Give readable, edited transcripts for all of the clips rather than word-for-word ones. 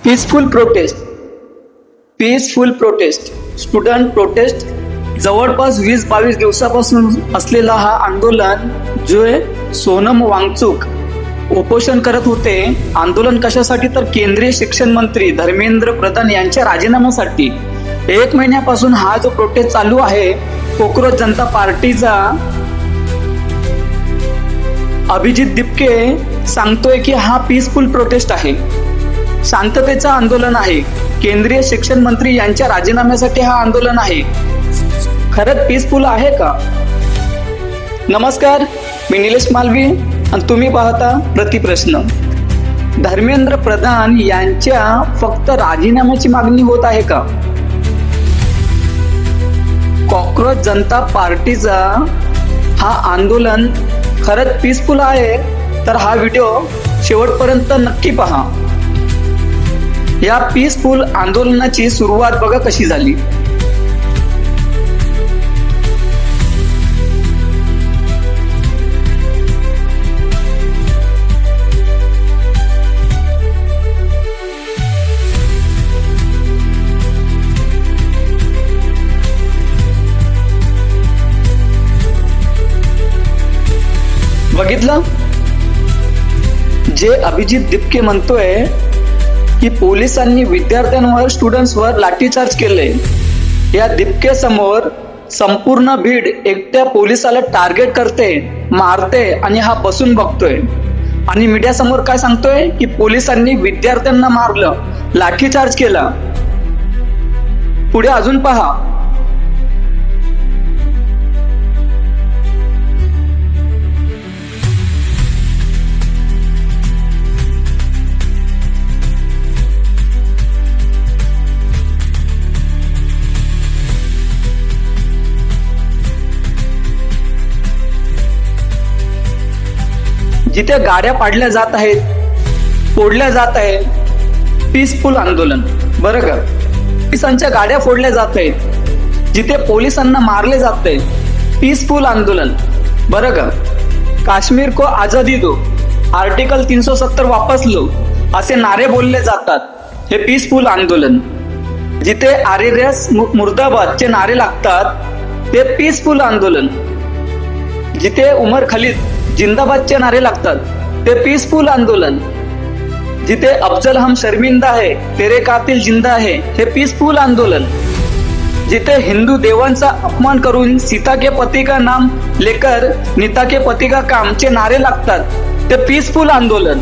Peaceful prostate student prostate जवळपास 20-22 दिवसापासून असलेला हा आंदोलन जे सोनम वांगचुक उपोषण करत होते. आंदोलन कशासाठी तर केंद्रीय शिक्षण मंत्री धर्मेंद्र प्रधान यांच्या राजीनाम्यासाठी. 1 महिन्यापासून हा जो प्रोटेस्ट चालू आहे, कॉकरोच जनता पार्टीचा अभिजित दिपके सांगतोय की हा पीसफुल प्रोटेस्ट आहे, शांततेचं आंदोलन आहे. केंद्रीय शिक्षण मंत्री यांच्या राजीनाम्यासाठी हा आंदोलन आहे. खरंच पीसफुल आहे का? नमस्कार, मी निलेश मालवी आणि तुम्ही पाहता प्रतिप्रश्न. धर्मेंद्र प्रधान यांच्या फक्त राजीनाम्याची मागणी होत आहे का? कॉकरोच जनता पार्टीचा हा आंदोलन खरंच पीसफुल आहे तर हा व्हिडिओ शेवटपर्यंत नक्की पहा. या पीसफुल आंदोलनाची सुरुवात बघा कशी झाली. बघितलं, जे अभिजित दिपके म्हणतोय की पोलिसांनी विद्यार्थ्यांवर स्टुडंट्सवर लाठीचार्ज केले. या दिपके समोर संपूर्ण भीड एकट्या पोलिसाला टार्गेट करते, मारते आणि हा बसून बघतोय. आणि मीडिया समोर काय सांगतोय की पोलिसांनी विद्यार्थ्यांना मारलं, लाठीचार्ज केला. पुढे अजून पहा. जिथे गाड्या पाडल्या जात आहेत, फोडल्या जात आहेत, पीसफुल आंदोलन. बरं का? पोलिसांच्या गाड्या फोडल्या जात आहेत, जिथे पोलिसांना मारले जात आहे, पीसफुल आंदोलन. बरं का? काश्मीर को आजादी दो, आर्टिकल 370 वापस लो, असे नारे बोलले जातात, हे पीसफुल आंदोलन. जिथे RRS मुर्दाबादचे नारे लागतात, ते पीसफुल आंदोलन. जिथे उमर खालिद जिंदाबादचे नारे लागतात, ते पीसफुल आंदोलन. जिथे अफजल हम शर्मिंदा है, तेरे कातिल जिंदा है, हे पीसफुल आंदोलन. जिथे हिंदू देवांचा अपमान करून सीता के पति का नाम लेकर नीता के पति का काम चे नारे लागतात, ते पीसफुल आंदोलन.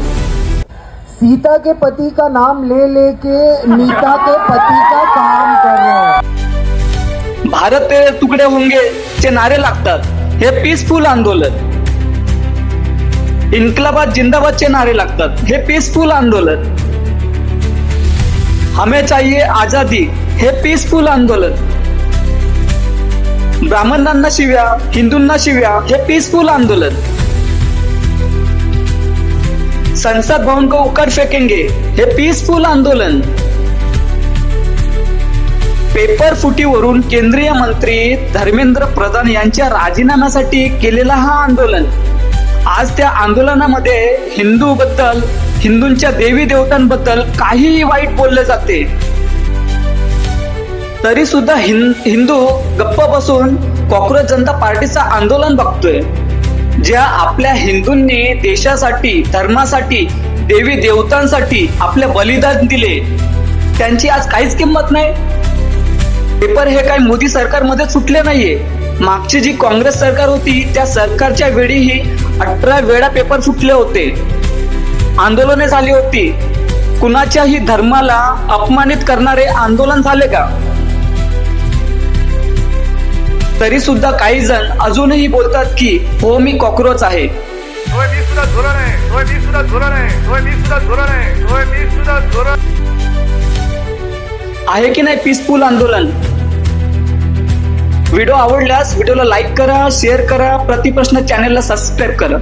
सीता के पति का नाम ले लेके नीता के पति का काम कर रहे हैं. भारत तेरे तुकडे होंगे चे नारे लागतात, हे पीसफुल आंदोलन. इन्कलाबाद जिंदाबादचे नारे लागतात, हे पीसफुल आंदोलन. हमें चाहिए आजादी, हे पीसफुल आंदोलन. ब्राह्मणांना शिव्या, हिंदूंना शिव्या, हे पीसफुल आंदोलन. संसद भवन को उकड़ फेकेंगे, हे पीसफुल आंदोलन. पेपर फुटीवरून केंद्रीय मंत्री धर्मेंद्र प्रधान यांच्या राजीनाम्यासाठी केलेला हा आंदोलन. आज त्या आंदोलनामध्ये हिंदूबद्दल, हिंदूंच्या देवी देवतांबद्दल काहीही वाईट बोलले जाते, तरी सुद्धा हिंदू गप्प बसून कॉकरोच जनता पार्टीचं आंदोलन बघतोय. ज्या आपल्या हिंदूंनी देशासाठी, धर्मासाठी, देवी देवतांसाठी आपले बलिदान दिले, त्यांची आज काहीच किंमत नाही. पेपर हे काही मोदी सरकारमध्ये सुटले नाहीये. मागची जी काँग्रेस सरकार होती, त्या सरकारच्या वेळीही 18 वेळा पेपर फुटले होते, आंदोलने झाली होती. कुणाच्याही धर्माला अपमानित करणारे आंदोलन झाले का? तरी सुद्धा काही जण अजूनही बोलतात की हो, मी कॉकरोच आहे. आहे की नाही पीसफुल आंदोलन? व्हिडिओ आवडल्यास व्हिडिओला लाईक करा, शेअर करा, प्रतिप्रश्न चॅनलला सबस्क्राईब करा.